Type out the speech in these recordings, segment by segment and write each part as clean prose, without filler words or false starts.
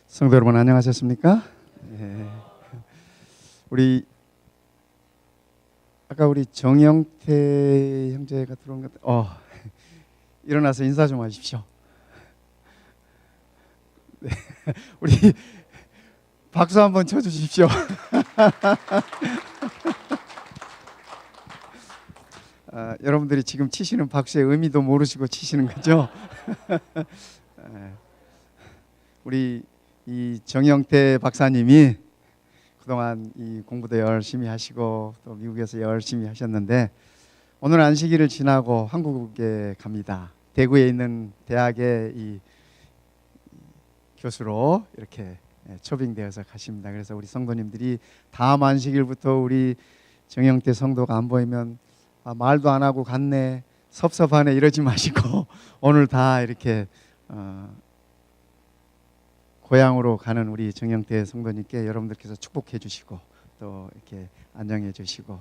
성도 여러분 안녕하셨습니까? 예. 우리 아까 우리 정영태 형제가 들어온 것 일어나서 인사 좀 하십시오. 네. 우리 박수 한번 쳐주십시오. 여러분들이 지금 치시는 박수의 의미도 모르시고 치시는 거죠? 우리 이 정영태 박사님이 그동안 이 공부도 열심히 하시고 또 미국에서 열심히 하셨는데 오늘 안식일을 지나고 한국에 갑니다. 대구에 있는 대학의 이 교수로 이렇게 초빙되어서 가십니다. 그래서 우리 성도님들이 다음 안식일부터 우리 정영태 성도가 안 보이면 말도 안 하고 갔네, 섭섭하네 이러지 마시고 오늘 다 이렇게 고향으로 가는 우리 정영태 성도님께 여러분들께서 축복해 주시고 또 이렇게 안녕해 주시고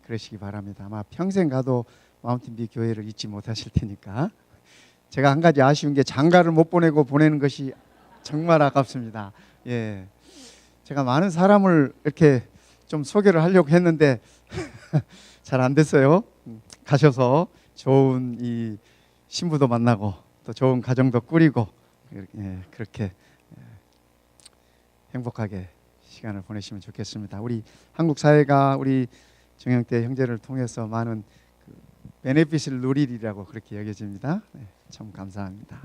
그러시기 바랍니다. 아마 평생 가도 마운틴뷰 교회를 잊지 못하실 테니까. 제가 한 가지 아쉬운 게 장가를 못 보내고 보내는 것이 정말 아깝습니다. 예, 제가 많은 사람을 이렇게 좀 소개를 하려고 했는데 잘 안 됐어요. 가셔서 좋은 이 신부도 만나고 또 좋은 가정도 꾸리고 그렇게 행복하게 시간을 보내시면 좋겠습니다. 우리 한국 사회가 우리 정영태 형제를 통해서 많은 베네핏을 누리리라고 그렇게 여겨집니다. 참 감사합니다.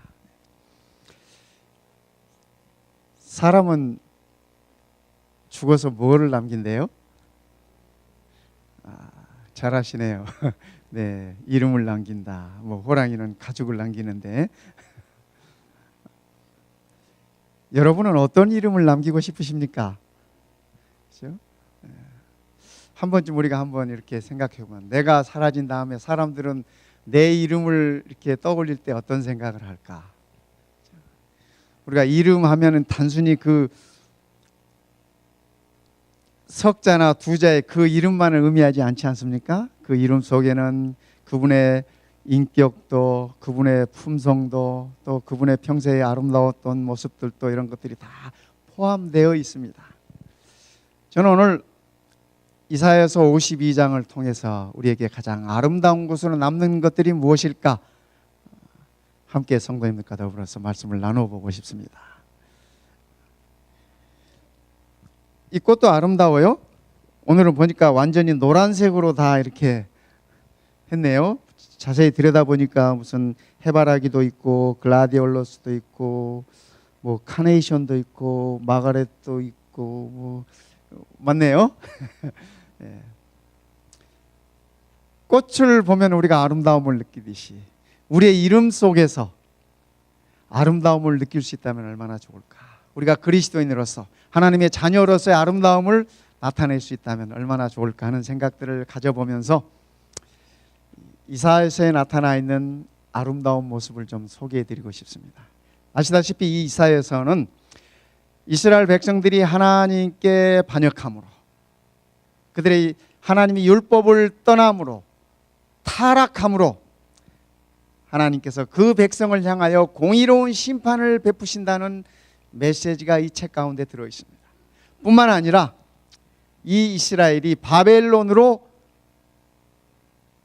사람은 죽어서 뭐를 남긴대요? 잘하시네요. 네, 이름을 남긴다. 뭐 호랑이는 가죽을 남기는데 여러분은 어떤 이름을 남기고 싶으십니까? 그렇죠? 한 번쯤 우리가 한번 이렇게 생각해 보면 내가 사라진 다음에 사람들은 내 이름을 이렇게 떠올릴 때 어떤 생각을 할까? 우리가 이름 하면은 단순히 그 석자나 두자의 그 이름만을 의미하지 않지 않습니까? 그 이름 속에는 그분의 인격도, 그분의 품성도, 또 그분의 평소에 아름다웠던 모습들도 이런 것들이 다 포함되어 있습니다. 저는 오늘 이사야서 52장을 통해서 우리에게 가장 아름다운 것으로 남는 것들이 무엇일까? 함께 성도님들과 더불어서 말씀을 나눠보고 싶습니다. 이 꽃도 아름다워요. 오늘은 보니까 완전히 노란색으로 다 이렇게 했네요. 자세히 들여다보니까 무슨 해바라기도 있고 글라디올러스도 있고 뭐 카네이션도 있고 마가렛도 있고 뭐 맞네요. 예. 꽃을 보면 우리가 아름다움을 느끼듯이 우리의 이름 속에서 아름다움을 느낄 수 있다면 얼마나 좋을까. 우리가 그리스도인으로서 하나님의 자녀로서의 아름다움을 나타낼 수 있다면 얼마나 좋을까 하는 생각들을 가져보면서 이사야서에 나타나 있는 아름다운 모습을 좀 소개해드리고 싶습니다. 아시다시피 이 이사야서는 이스라엘 백성들이 하나님께 반역함으로, 그들의 하나님이 율법을 떠남으로, 타락함으로 하나님께서 그 백성을 향하여 공의로운 심판을 베푸신다는 메시지가 이 책 가운데 들어있습니다. 뿐만 아니라 이 이스라엘이 바벨론으로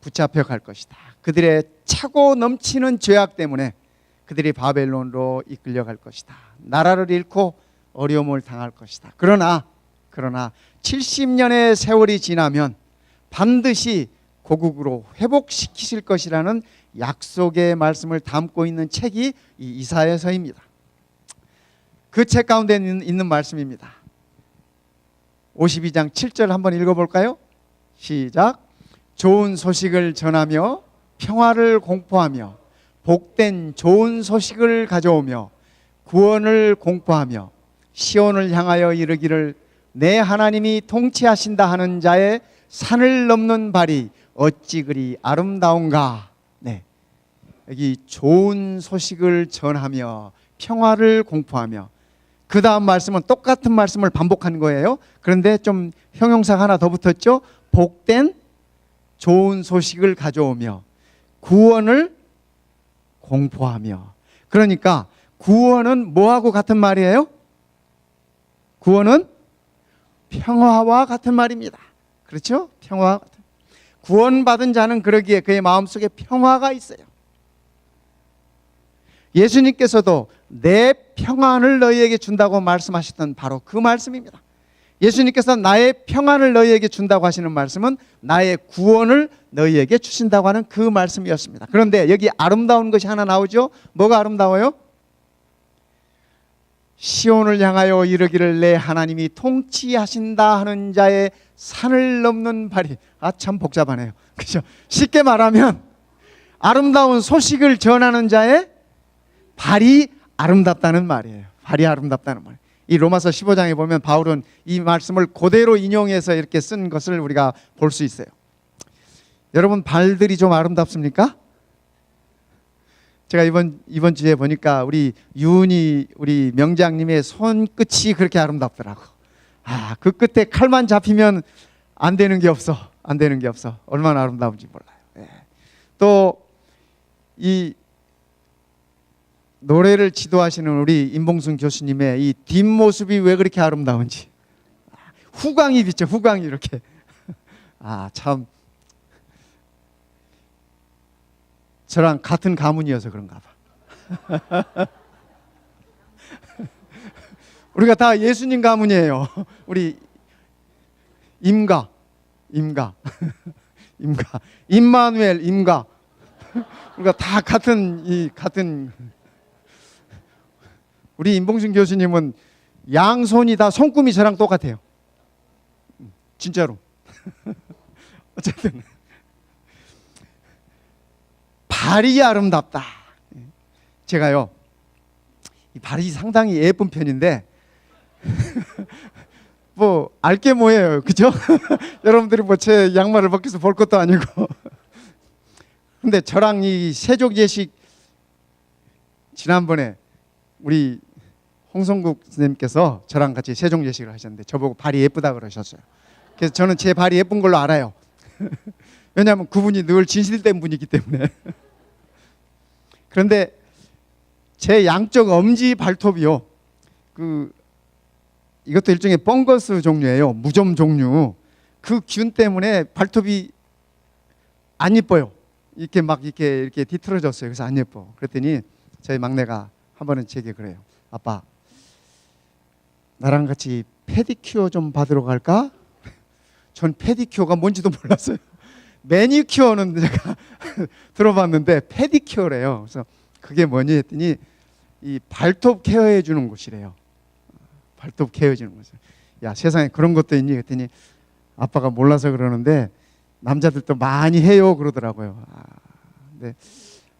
붙잡혀 갈 것이다. 그들의 차고 넘치는 죄악 때문에 그들이 바벨론으로 이끌려 갈 것이다. 나라를 잃고 어려움을 당할 것이다. 그러나 70년의 세월이 지나면 반드시 고국으로 회복시키실 것이라는 약속의 말씀을 담고 있는 책이 이 이사야서입니다. 그 책 가운데 있는 말씀입니다. 52장 7절 한번 읽어볼까요? 시작. 좋은 소식을 전하며 평화를 공포하며 복된 좋은 소식을 가져오며 구원을 공포하며 시온을 향하여 이르기를 내 하나님이 통치하신다 하는 자의 산을 넘는 발이 어찌 그리 아름다운가. 네, 여기 좋은 소식을 전하며 평화를 공포하며, 그 다음 말씀은 똑같은 말씀을 반복한 거예요. 그런데 좀 형용사가 하나 더 붙었죠. 복된 좋은 소식을 가져오며 구원을 공포하며. 그러니까 구원은 뭐하고 같은 말이에요? 구원은 평화와 같은 말입니다. 그렇죠? 평화와 같은. 구원받은 자는 그러기에 그의 마음속에 평화가 있어요. 예수님께서도 내 평안을 너희에게 준다고 말씀하셨던 바로 그 말씀입니다. 예수님께서 나의 평안을 너희에게 준다고 하시는 말씀은 나의 구원을 너희에게 주신다고 하는 그 말씀이었습니다. 그런데 여기 아름다운 것이 하나 나오죠. 뭐가 아름다워요? 시온을 향하여 이르기를 내 하나님이 통치하신다 하는 자의 산을 넘는 발이. 참 복잡하네요. 그죠? 쉽게 말하면 아름다운 소식을 전하는 자의 발이 아름답다는 말이에요. 발이 아름답다는 말. 이 로마서 15장에 보면 바울은 이 말씀을 그대로 인용해서 이렇게 쓴 것을 우리가 볼 수 있어요. 여러분 발들이 좀 아름답습니까? 제가 이번 주에 보니까 우리 유은이 우리 명장님의 손끝이 그렇게 아름답더라고. 그 끝에 칼만 잡히면 안 되는 게 없어. 안 되는 게 없어. 얼마나 아름다운지 몰라요. 또 이 노래를 지도하시는 우리 임봉순 교수님의 이 뒷모습이 왜 그렇게 아름다운지. 후광이 비쳐. 후광이 이렇게. 참 저랑 같은 가문이어서 그런가 봐. 우리가 다 예수님 가문이에요. 우리 임가 임마누엘 임가. 우리가 다 같은 우리 임봉순 교수님은 양손이 다 손금이 저랑 똑같아요. 진짜로. 어쨌든 발이 아름답다. 제가요 이 발이 상당히 예쁜 편인데 뭐 알게 뭐예요, 그죠? 여러분들이 뭐 제 양말을 벗겨서 볼 것도 아니고. 근데 저랑 이 세족 예식 지난번에 우리 홍성국 선생님께서 저랑 같이 세종 예식을 하셨는데 저보고 발이 예쁘다 그러셨어요. 그래서 저는 제 발이 예쁜 걸로 알아요. 왜냐하면 그분이 늘 진실된 분이기 때문에. 그런데 제 양쪽 엄지 발톱이요, 이것도 일종의 펑거스 종류예요. 무좀 종류. 그 균 때문에 발톱이 안 예뻐요. 이렇게 뒤틀어졌어요. 그래서 안 예뻐. 그랬더니 저희 막내가 한 번은 제게 그래요. 아빠, 나랑 같이 페디큐어 좀 받으러 갈까? 전 페디큐어가 뭔지도 몰랐어요. 매니큐어는 제가 들어봤는데 페디큐어래요. 그래서 그게 뭐니 했더니 이 발톱 케어해 주는 곳이래요. 발톱 케어해 주는 곳. 야, 세상에 그런 것도 있니? 했더니 아빠가 몰라서 그러는데 남자들도 많이 해요 그러더라고요. 근데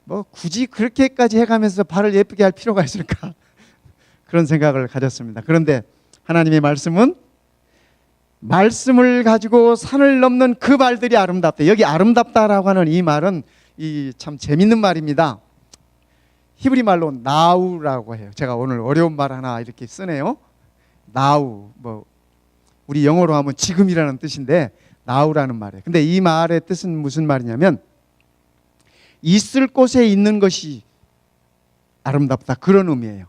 뭐 굳이 그렇게까지 해가면서 발을 예쁘게 할 필요가 있을까? 그런 생각을 가졌습니다. 그런데 하나님의 말씀은 말씀을 가지고 산을 넘는 그 발들이 아름답다. 여기 아름답다라고 하는 이 말은 참 재밌는 말입니다. 히브리 말로 나우라고 해요. 제가 오늘 어려운 말 하나 이렇게 쓰네요. 나우, 뭐 우리 영어로 하면 지금이라는 뜻인데 나우라는 말이에요. 근데 이 말의 뜻은 무슨 말이냐면 있을 곳에 있는 것이 아름답다, 그런 의미예요.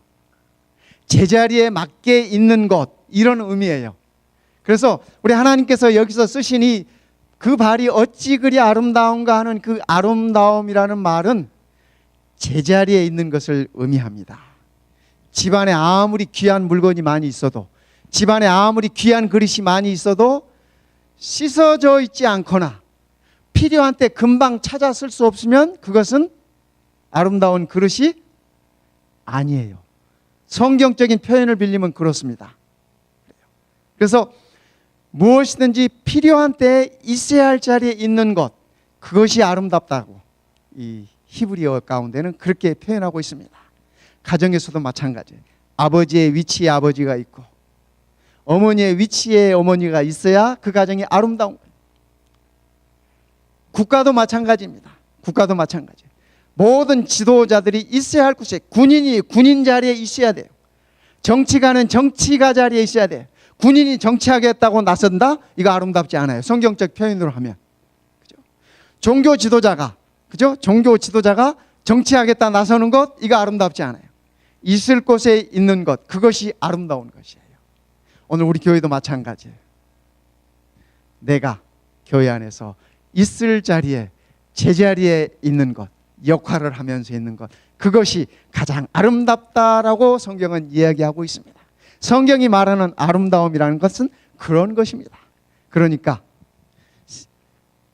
제자리에 맞게 있는 것, 이런 의미예요. 그래서 우리 하나님께서 여기서 쓰시니 그 발이 어찌 그리 아름다운가 하는 그 아름다움이라는 말은 제자리에 있는 것을 의미합니다. 집안에 아무리 귀한 물건이 많이 있어도, 집안에 아무리 귀한 그릇이 많이 있어도 씻어져 있지 않거나 필요한 때 금방 찾아 쓸 수 없으면 그것은 아름다운 그릇이 아니에요. 성경적인 표현을 빌리면 그렇습니다. 그래서 무엇이든지 필요한 때에 있어야 할 자리에 있는 것, 그것이 아름답다고 이 히브리어 가운데는 그렇게 표현하고 있습니다. 가정에서도 마찬가지예요. 아버지의 위치에 아버지가 있고 어머니의 위치에 어머니가 있어야 그 가정이 아름다운 거예요. 국가도 마찬가지입니다. 국가도 마찬가지예요. 모든 지도자들이 있어야 할 곳에, 군인이 군인 자리에 있어야 돼요. 정치가는 정치가 자리에 있어야 돼요. 군인이 정치하겠다고 나선다? 이거 아름답지 않아요. 성경적 표현으로 하면. 그죠? 종교 지도자가, 그죠? 종교 지도자가 정치하겠다 나서는 것, 이거 아름답지 않아요. 있을 곳에 있는 것, 그것이 아름다운 것이에요. 오늘 우리 교회도 마찬가지예요. 내가 교회 안에서 있을 자리에, 제자리에 있는 것, 역할을 하면서 있는 것, 그것이 가장 아름답다라고 성경은 이야기하고 있습니다. 성경이 말하는 아름다움이라는 것은 그런 것입니다. 그러니까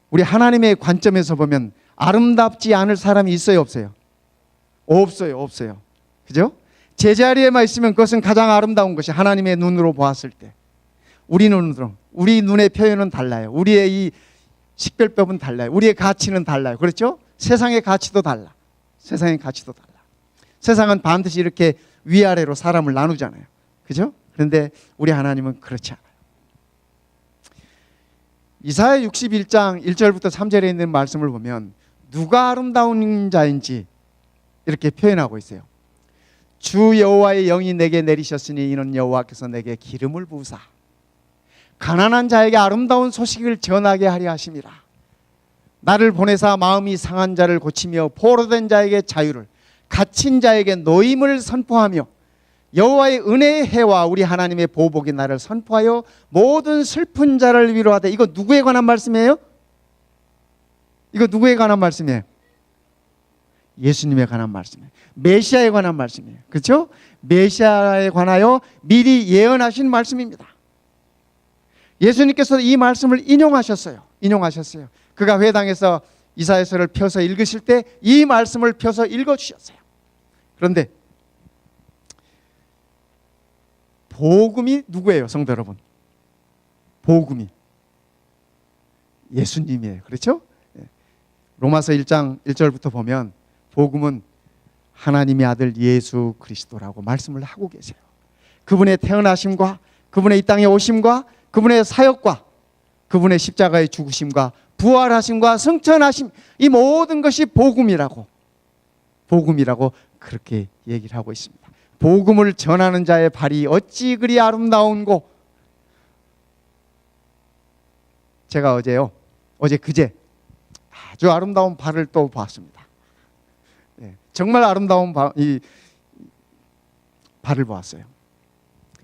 우리 하나님의 관점에서 보면 아름답지 않을 사람이 있어요, 없어요? 없어요. 그죠? 제자리에만 있으면 그것은 가장 아름다운 것이, 하나님의 눈으로 보았을 때. 우리 눈으로, 우리 눈의 표현은 달라요. 우리의 이 식별법은 달라요. 우리의 가치는 달라요. 그렇죠? 세상의 가치도 달라. 세상은 반드시 이렇게 위아래로 사람을 나누잖아요. 그죠? 그런데 우리 하나님은 그렇지 않아요. 이사야 61장 1절부터 3절에 있는 말씀을 보면 누가 아름다운 자인지 이렇게 표현하고 있어요. 주 여호와의 영이 내게 내리셨으니 이는 여호와께서 내게 기름을 부으사 가난한 자에게 아름다운 소식을 전하게 하려 하심이라. 나를 보내사 마음이 상한 자를 고치며 포로된 자에게 자유를, 갇힌 자에게 노임을 선포하며 여호와의 은혜의 해와 우리 하나님의 보복이 나를 선포하여 모든 슬픈 자를 위로하되. 이거 누구에 관한 말씀이에요? 이거 누구에 관한 말씀이에요? 예수님에 관한 말씀이에요. 메시아에 관한 말씀이에요. 그렇죠? 메시아에 관하여 미리 예언하신 말씀입니다. 예수님께서 이 말씀을 인용하셨어요. 그가 회당에서 이사야서를 펴서 읽으실 때 이 말씀을 펴서 읽어주셨어요. 그런데 복음이 누구예요, 성도 여러분? 복음이 예수님이에요. 그렇죠? 로마서 1장 1절부터 보면 복음은 하나님의 아들 예수 그리스도라고 말씀을 하고 계세요. 그분의 태어나심과 그분의 이 땅에 오심과 그분의 사역과 그분의 십자가의 죽으심과 부활하심과 승천하심, 이 모든 것이 복음이라고 그렇게 얘기를 하고 있습니다. 복음을 전하는 자의 발이 어찌 그리 아름다운고. 제가 그제 아주 아름다운 발을 또 봤습니다. 정말 아름다운 이 발을 보았어요.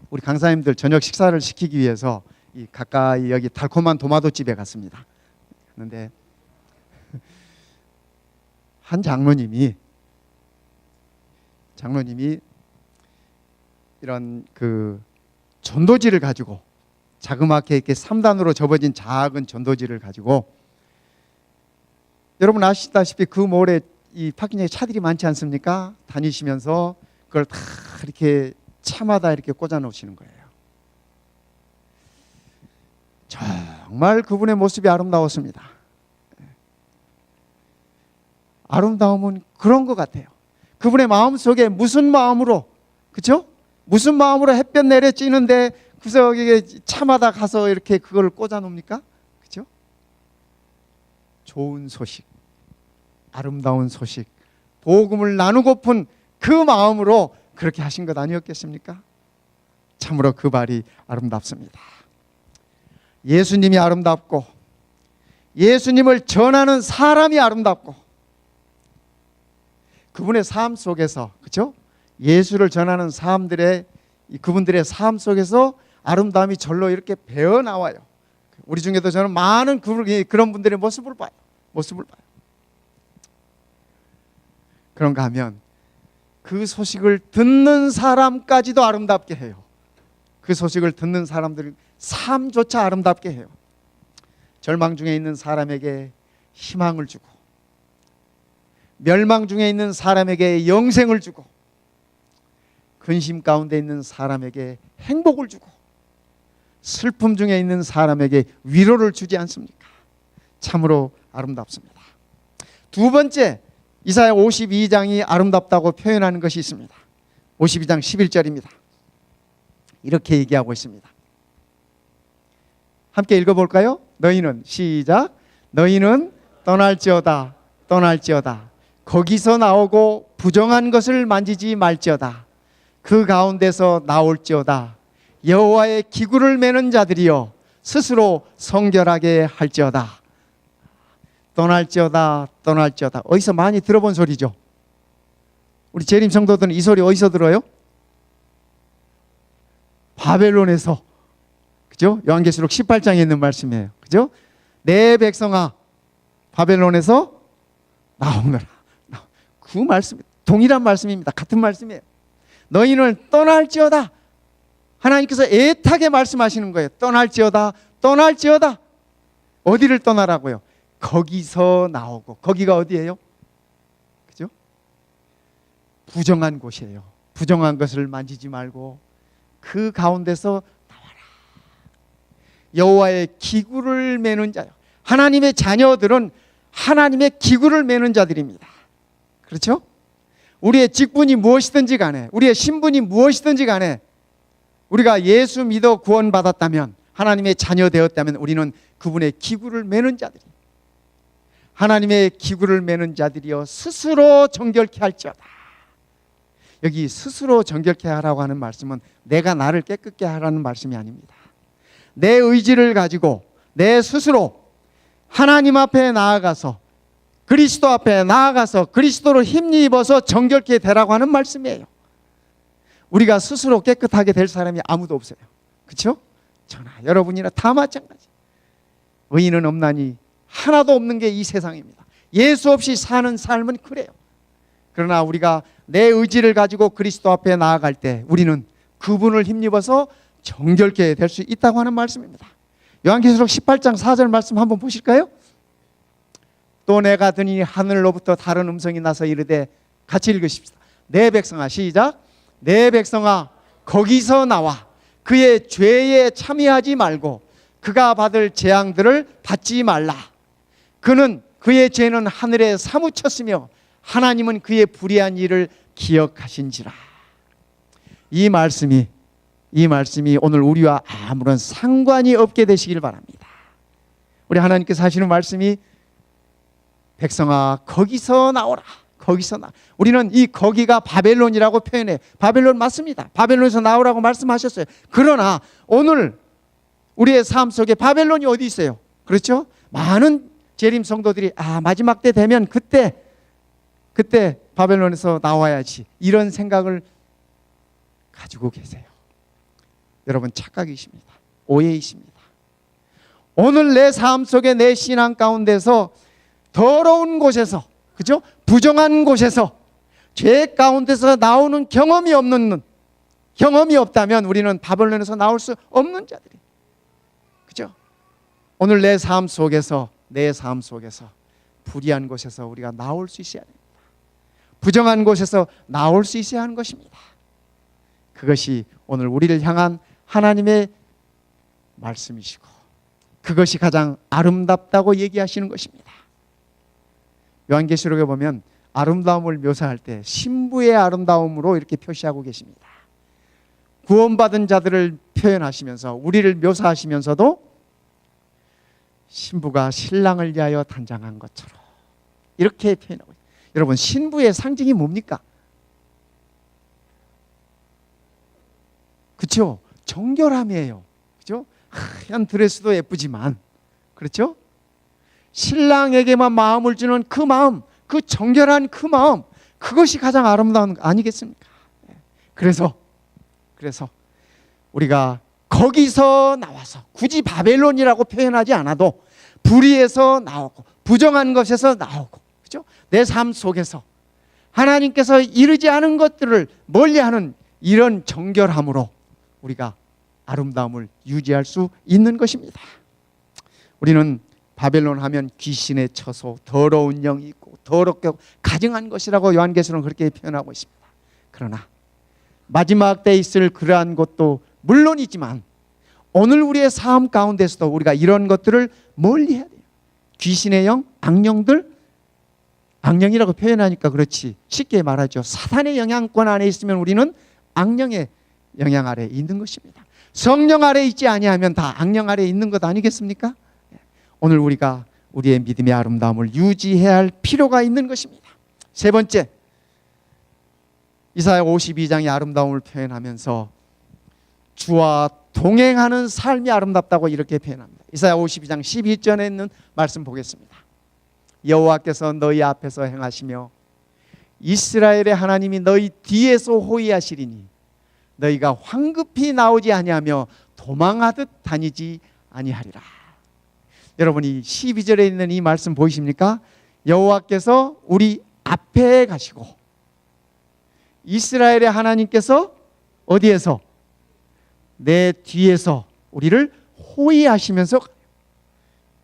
우리 강사님들 저녁 식사를 시키기 위해서 이 가까이 여기 달콤한 도마도 집에 갔습니다. 그런데 한 장로님이 이런 그 전도지를 가지고, 자그맣게 이렇게 3단으로 접어진 작은 전도지를 가지고, 여러분 아시다시피 그 몰에 이 파킹장에 차들이 많지 않습니까? 다니시면서 그걸 다 이렇게 차마다 이렇게 꽂아 놓으시는 거예요. 정말 그분의 모습이 아름다웠습니다. 아름다움은 그런 것 같아요. 그분의 마음 속에 무슨 마음으로, 그렇죠? 무슨 마음으로 햇볕 내려 찌는데 그래서 이게 차마다 가서 이렇게 그걸 꽂아 놓습니까? 그렇죠? 좋은 소식, 아름다운 소식, 복음을 나누고픈 그 마음으로 그렇게 하신 것 아니었겠습니까? 참으로 그 발이 아름답습니다. 예수님이 아름답고 예수님을 전하는 사람이 아름답고 그분의 삶 속에서, 그렇죠? 예수를 전하는 사람들의, 그분들의 삶 속에서 아름다움이 절로 이렇게 배어 나와요. 우리 중에도 저는 많은 그런 분들의 모습을 봐요. 그런가 하면 그 소식을 듣는 사람까지도 아름답게 해요. 그 소식을 듣는 사람들 삶조차 아름답게 해요. 절망 중에 있는 사람에게 희망을 주고, 멸망 중에 있는 사람에게 영생을 주고, 근심 가운데 있는 사람에게 행복을 주고, 슬픔 중에 있는 사람에게 위로를 주지 않습니까? 참으로 아름답습니다. 두 번째, 이사야 52장이 아름답다고 표현하는 것이 있습니다. 52장 11절입니다. 이렇게 얘기하고 있습니다. 함께 읽어볼까요? 너희는, 시작, 너희는 떠날지어다 거기서 나오고 부정한 것을 만지지 말지어다. 그 가운데서 나올지어다. 여호와의 기구를 매는 자들이여 스스로 성결하게 할지어다. 떠날지어다. 어디서 많이 들어본 소리죠? 우리 재림 성도들은 이 소리 어디서 들어요? 바벨론에서 그죠? 요한계시록 18장에 있는 말씀이에요. 그죠? 내 백성아 바벨론에서 나오너라. 그 말씀 동일한 말씀입니다. 같은 말씀이에요. 너희는 떠날지어다. 하나님께서 애타게 말씀하시는 거예요. 떠날지어다. 떠날지어다. 어디를 떠나라고요? 거기서 나오고. 거기가 어디예요? 그죠? 부정한 곳이에요. 부정한 것을 만지지 말고 그 가운데서 나와라. 여호와의 기구를 매는 자요. 하나님의 자녀들은 하나님의 기구를 매는 자들입니다. 그렇죠? 우리의 직분이 무엇이든지 간에, 우리의 신분이 무엇이든지 간에 우리가 예수 믿어 구원받았다면, 하나님의 자녀 되었다면 우리는 그분의 기구를 매는 자들이, 하나님의 기구를 매는 자들이여 스스로 정결케 할지어다. 여기 스스로 정결케 하라고 하는 말씀은 내가 나를 깨끗게 하라는 말씀이 아닙니다. 내 의지를 가지고 내 스스로 하나님 앞에 나아가서, 그리스도 앞에 나아가서 그리스도로 힘입어서 정결케 되라고 하는 말씀이에요. 우리가 스스로 깨끗하게 될 사람이 아무도 없어요. 그렇죠? 저나 여러분이나 다 마찬가지. 의인은 없나니 하나도 없는 게 이 세상입니다. 예수 없이 사는 삶은 그래요. 그러나 우리가 내 의지를 가지고 그리스도 앞에 나아갈 때 우리는 그분을 힘입어서 정결케 될 수 있다고 하는 말씀입니다. 요한계시록 18장 4절 말씀 한번 보실까요? 또 내가 드니 하늘로부터 다른 음성이 나서 이르되, 같이 읽으십시다. 내 백성아, 시작. 내 백성아 거기서 나와 그의 죄에 참여하지 말고 그가 받을 재앙들을 받지 말라. 그의 죄는 하늘에 사무쳤으며 하나님은 그의 불의한 일을 기억하신지라. 이 말씀이 오늘 우리와 아무런 상관이 없게 되시길 바랍니다. 우리 하나님께서 하시는 말씀이 백성아 거기서 나오라. 거기서 우리는 이 거기가 바벨론이라고 표현해. 바벨론 맞습니다. 바벨론에서 나오라고 말씀하셨어요. 그러나 오늘 우리의 삶 속에 바벨론이 어디 있어요? 그렇죠? 많은 재림 성도들이 마지막 때 되면 그때 바벨론에서 나와야지, 이런 생각을 가지고 계세요. 여러분 착각이십니다. 오해이십니다. 오늘 내 삶 속에, 내 신앙 가운데서 더러운 곳에서, 그죠? 부정한 곳에서, 죄 가운데서 나오는 경험이 없다면 우리는 바벨론에서 나올 수 없는 자들이, 그죠? 오늘 내 삶 속에서 불의한 곳에서 우리가 나올 수 있어야 됩니다. 부정한 곳에서 나올 수 있어야 하는 것입니다. 그것이 오늘 우리를 향한 하나님의 말씀이시고, 그것이 가장 아름답다고 얘기하시는 것입니다. 요한계시록에 보면 아름다움을 묘사할 때 신부의 아름다움으로 이렇게 표시하고 계십니다. 구원받은 자들을 표현하시면서, 우리를 묘사하시면서도 신부가 신랑을 위하여 단장한 것처럼 이렇게 표현하고 있습니다. 여러분, 신부의 상징이 뭡니까? 그렇죠? 정결함이에요. 그렇죠? 하얀 드레스도 예쁘지만, 그렇죠? 신랑에게만 마음을 주는 그 마음, 그 정결한 그 마음, 그것이 가장 아름다운 거 아니겠습니까? 그래서 우리가 거기서 나와서, 굳이 바벨론이라고 표현하지 않아도 불의에서 나오고 부정한 것에서 나오고, 그죠? 내 삶 속에서 하나님께서 이르지 않은 것들을 멀리하는 이런 정결함으로 우리가 아름다움을 유지할 수 있는 것입니다. 우리는 바벨론 하면 귀신의 처소, 더러운 영이 있고 더럽게 가증한 것이라고 요한계시록은 그렇게 표현하고 있습니다. 그러나 마지막 때에 있을 그러한 것도 물론이지만 오늘 우리의 삶 가운데서도 우리가 이런 것들을 멀리해야 돼요. 귀신의 영, 악령들, 악령이라고 표현하니까 그렇지, 쉽게 말하죠. 사탄의 영향권 안에 있으면 우리는 악령의 영향 아래에 있는 것입니다. 성령 아래에 있지 아니하면 다 악령 아래에 있는 것 아니겠습니까? 오늘 우리가 우리의 믿음의 아름다움을 유지해야 할 필요가 있는 것입니다. 세 번째, 이사야 52장의 아름다움을 표현하면서 주와 동행하는 삶이 아름답다고 이렇게 표현합니다. 이사야 52장 12절에 있는 말씀 보겠습니다. 여호와께서 너희 앞에서 행하시며 이스라엘의 하나님이 너희 뒤에서 호위하시리니 너희가 황급히 나오지 아니하며 도망하듯 다니지 아니하리라. 여러분이 12절에 있는 이 말씀 보이십니까? 여호와께서 우리 앞에 가시고 이스라엘의 하나님께서 어디에서? 내 뒤에서 우리를 호위하시면서,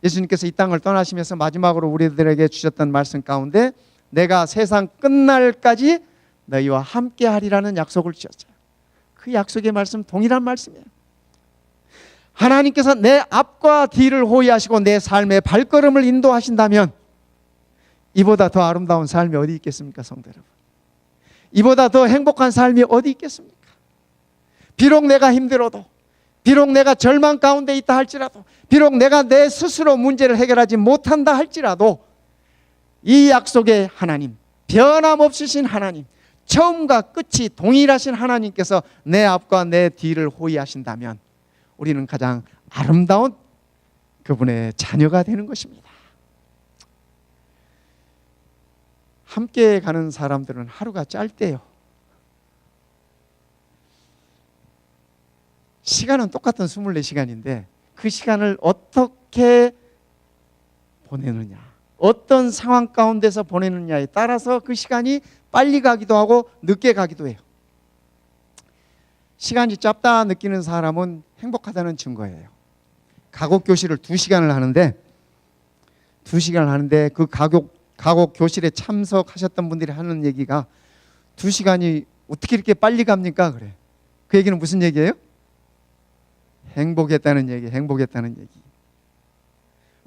예수님께서 이 땅을 떠나시면서 마지막으로 우리들에게 주셨던 말씀 가운데 내가 세상 끝날까지 너희와 함께 하리라는 약속을 주셨어요. 그 약속의 말씀 동일한 말씀이에요. 하나님께서 내 앞과 뒤를 호위하시고 내 삶의 발걸음을 인도하신다면 이보다 더 아름다운 삶이 어디 있겠습니까, 성도 여러분? 이보다 더 행복한 삶이 어디 있겠습니까? 비록 내가 힘들어도, 비록 내가 절망 가운데 있다 할지라도, 비록 내가 내 스스로 문제를 해결하지 못한다 할지라도 이 약속의 하나님, 변함없으신 하나님, 처음과 끝이 동일하신 하나님께서 내 앞과 내 뒤를 호위하신다면 우리는 가장 아름다운 그분의 자녀가 되는 것입니다. 함께 가는 사람들은 하루가 짧대요. 시간은 똑같은 24시간인데 그 시간을 어떻게 보내느냐, 어떤 상황 가운데서 보내느냐에 따라서 그 시간이 빨리 가기도 하고 늦게 가기도 해요. 시간이 짧다 느끼는 사람은 행복하다는 증거예요. 가곡 교실을 2시간을 하는데 그 가곡 교실에 참석하셨던 분들이 하는 얘기가 2시간이 어떻게 이렇게 빨리 갑니까? 그래. 그 얘기는 무슨 얘기예요? 행복했다는 얘기, 행복했다는 얘기.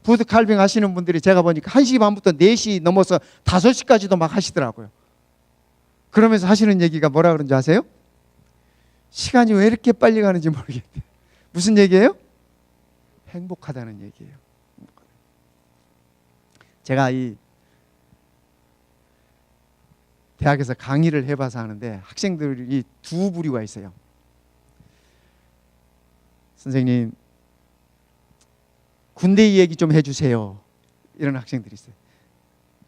푸드칼빙 하시는 분들이 제가 보니까 1시 반부터 4시 넘어서 5시까지도 막 하시더라고요. 그러면서 하시는 얘기가 뭐라 그런지 아세요? 시간이 왜 이렇게 빨리 가는지 모르겠대. 무슨 얘기예요? 행복하다는 얘기예요. 제가 이 대학에서 강의를 해봐서 하는데 학생들이 두 부류가 있어요. 선생님, 군대 얘기 좀 해주세요. 이런 학생들이 있어요.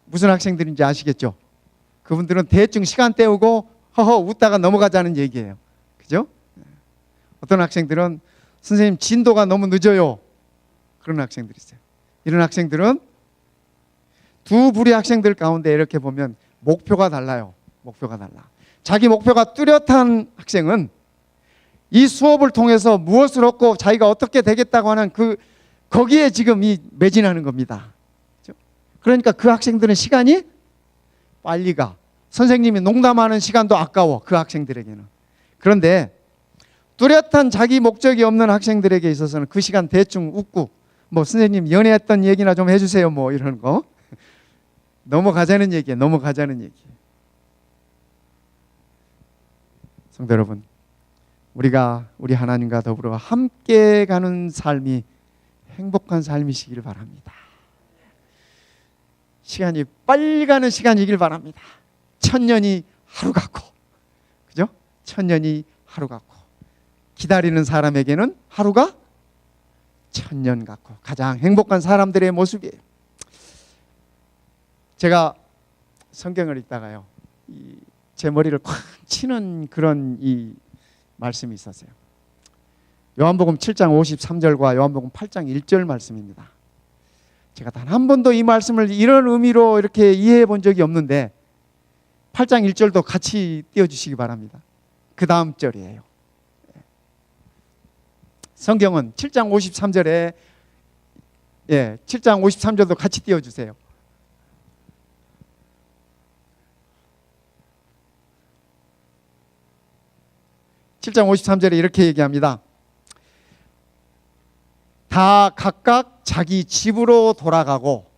무슨 학생들인지 아시겠죠? 그분들은 대충 시간 때우고 허허 웃다가 넘어가자는 얘기예요. 그죠? 어떤 학생들은 선생님 진도가 너무 늦어요. 그런 학생들이 있어요. 이런 학생들은 두 부류의 학생들 가운데 이렇게 보면 목표가 달라요. 목표가 달라. 자기 목표가 뚜렷한 학생은 이 수업을 통해서 무엇을 얻고 자기가 어떻게 되겠다고 하는 거기에 지금 매진하는 겁니다. 그렇죠? 그러니까 그 학생들은 시간이 빨리 가. 선생님이 농담하는 시간도 아까워, 그 학생들에게는. 그런데 뚜렷한 자기 목적이 없는 학생들에게 있어서는 그 시간 대충 웃고 뭐 선생님 연애했던 얘기나 좀 해주세요 뭐 이런 거 넘어가자는 얘기예요. 넘어가자는 얘기. 성도 여러분, 우리가 우리 하나님과 더불어 함께 가는 삶이 행복한 삶이시길 바랍니다. 시간이 빨리 가는 시간이길 바랍니다. 1000년이 하루 같고, 그죠? 1000년이 하루 같고, 기다리는 사람에게는 하루가 1000년 같고, 가장 행복한 사람들의 모습이에요. 제가 성경을 읽다가요, 제 머리를 콱 치는 그런 말씀이 있었어요. 요한복음 7장 53절과 요한복음 8장 1절 말씀입니다. 제가 단 한 번도 이 말씀을 이런 의미로 이렇게 이해해 본 적이 없는데 8장 1절도 같이 띄워주시기 바랍니다. 그 다음 절이에요. 성경은 7장 53절에 7장 53절도 같이 띄워주세요. (7장 53절에) 이렇게 얘기합니다. 다 각각 자기 집으로 돌아가고,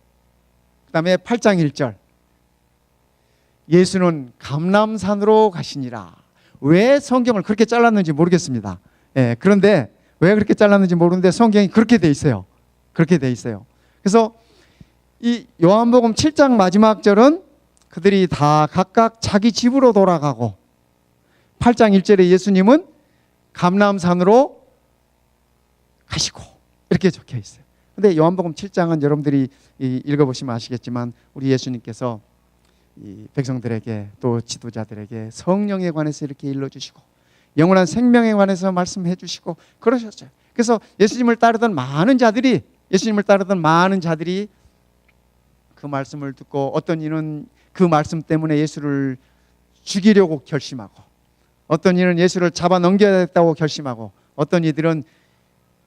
그 다음에 8장 1절, 예수는 감람산으로 가시니라. 왜 성경을 그렇게 잘랐는지 모르겠습니다. 그런데 왜 그렇게 잘랐는지 모르는데 성경이 그렇게 돼 있어요. 그렇게 돼 있어요. 그래서 이 요한복음 7장 마지막 절은 그들이 다 각각 자기 집으로 돌아가고, 8장 1절에 예수님은 감람산으로 가시고, 이렇게 적혀 있어요. 근데 요한복음 7장은 여러분들이 읽어보시면 아시겠지만 우리 예수님께서 이 백성들에게 또 지도자들에게 성령에 관해서 이렇게 일러주시고 영원한 생명에 관해서 말씀해 주시고 그러셨어요. 그래서 예수님을 따르던 많은 자들이 그 말씀을 듣고 어떤 이는 그 말씀 때문에 예수를 죽이려고 결심하고, 어떤 이는 예수를 잡아 넘겨야겠다고 결심하고, 어떤 이들은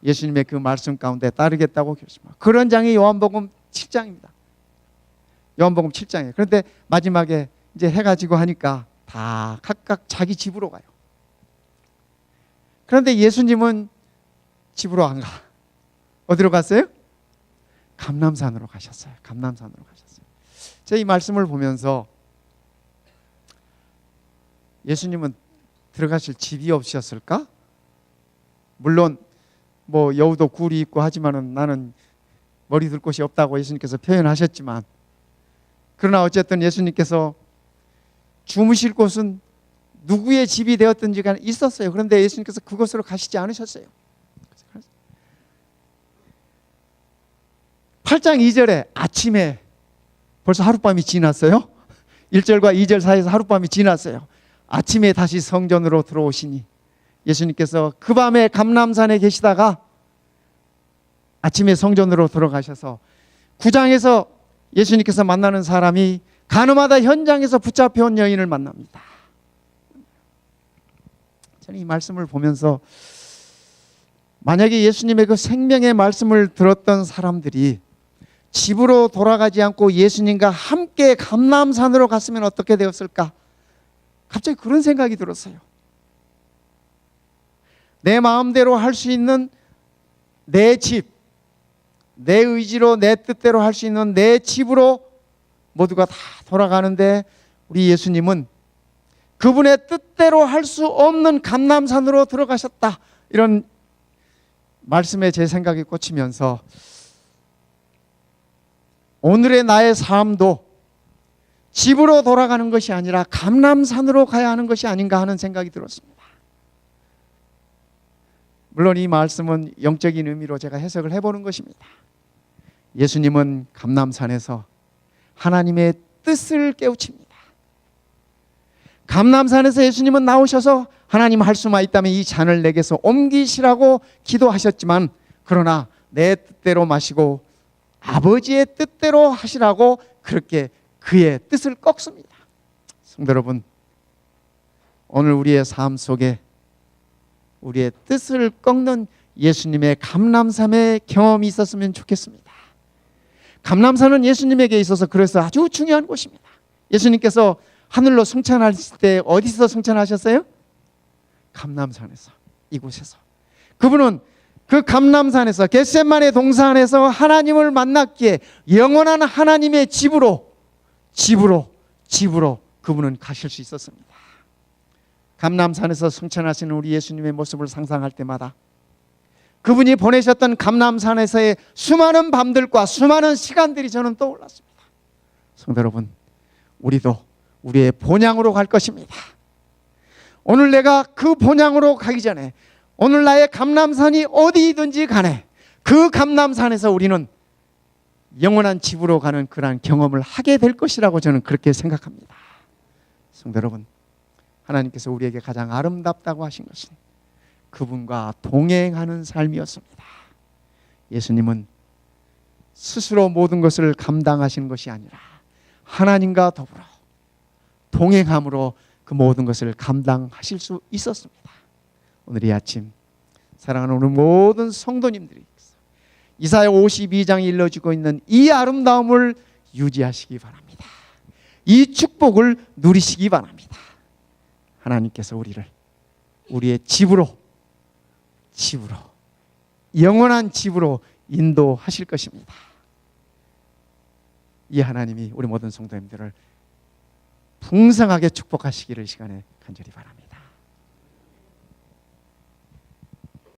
예수님의 그 말씀 가운데 따르겠다고 결심하고, 그런 장이 요한복음 7장입니다. 요한복음 7장이에요. 그런데 마지막에 이제 해가 지고 하니까 다 각각 자기 집으로 가요. 그런데 예수님은 집으로 안 가. 어디로 갔어요? 감람산으로 가셨어요. 감람산으로 가셨어요. 제가 이 말씀을 보면서 예수님은 들어가실 집이 없으셨을까? 물론 뭐 여우도 굴이 있고 하지만은 나는 머리 둘 곳이 없다고 예수님께서 표현하셨지만, 그러나 어쨌든 예수님께서 주무실 곳은 누구의 집이 되었든지가 있었어요. 그런데 예수님께서 그곳으로 가시지 않으셨어요. 8장 2절에 아침에 벌써 하룻밤이 지났어요. 1절과 2절 사이에서 하룻밤이 지났어요. 아침에 다시 성전으로 들어오시니 예수님께서 그 밤에 감람산에 계시다가 아침에 성전으로 들어가셔서 9장에서 예수님께서 만나는 사람이 가늠하다 현장에서 붙잡혀온 여인을 만납니다. 저는 이 말씀을 보면서 만약에 예수님의 그 생명의 말씀을 들었던 사람들이 집으로 돌아가지 않고 예수님과 함께 감람산으로 갔으면 어떻게 되었을까? 갑자기 그런 생각이 들었어요. 내 마음대로 할 수 있는 내 집, 내 의지로 내 뜻대로 할 수 있는 내 집으로 모두가 다 돌아가는데, 우리 예수님은 그분의 뜻대로 할 수 없는 감람산으로 들어가셨다. 이런 말씀에 제 생각이 꽂히면서 오늘의 나의 삶도 집으로 돌아가는 것이 아니라 감람산으로 가야 하는 것이 아닌가 하는 생각이 들었습니다. 물론 이 말씀은 영적인 의미로 제가 해석을 해보는 것입니다. 예수님은 감람산에서 하나님의 뜻을 깨우칩니다. 감람산에서 예수님은 나오셔서 하나님 할 수만 있다면 이 잔을 내게서 옮기시라고 기도하셨지만, 그러나 내 뜻대로 마시고 아버지의 뜻대로 하시라고 그렇게 그의 뜻을 꺾습니다. 성도 여러분, 오늘 우리의 삶 속에 우리의 뜻을 꺾는 예수님의 감람산의 경험이 있었으면 좋겠습니다. 감람산은 예수님에게 있어서 그래서 아주 중요한 곳입니다. 예수님께서 하늘로 승천하실 때 어디서 승천하셨어요? 감람산에서, 이곳에서. 그분은 그 감람산에서, 겟세마네 동산에서 하나님을 만났기에 영원한 하나님의 집으로 그분은 가실 수 있었습니다. 감람산에서 승천하시는 우리 예수님의 모습을 상상할 때마다 그분이 보내셨던 감람산에서의 수많은 밤들과 수많은 시간들이 저는 떠올랐습니다. 성도 여러분, 우리도 우리의 본향으로 갈 것입니다. 오늘 내가 그 본향으로 가기 전에, 오늘 나의 감람산이 어디든지 간에 그 감람산에서 우리는 영원한 집으로 가는 그러한 경험을 하게 될 것이라고 저는 그렇게 생각합니다. 성도 여러분, 하나님께서 우리에게 가장 아름답다고 하신 것은 그분과 동행하는 삶이었습니다. 예수님은 스스로 모든 것을 감당하시는 것이 아니라 하나님과 더불어 동행함으로 그 모든 것을 감당하실 수 있었습니다. 오늘 이 아침 사랑하는 우리 모든 성도님들이 이사야 52장에 일러주고 있는 이 아름다움을 유지하시기 바랍니다. 이 축복을 누리시기 바랍니다. 하나님께서 우리를 우리의 집으로 영원한 집으로 인도하실 것입니다. 이 하나님이 우리 모든 성도님들을 풍성하게 축복하시기를 이 시간에 간절히 바랍니다.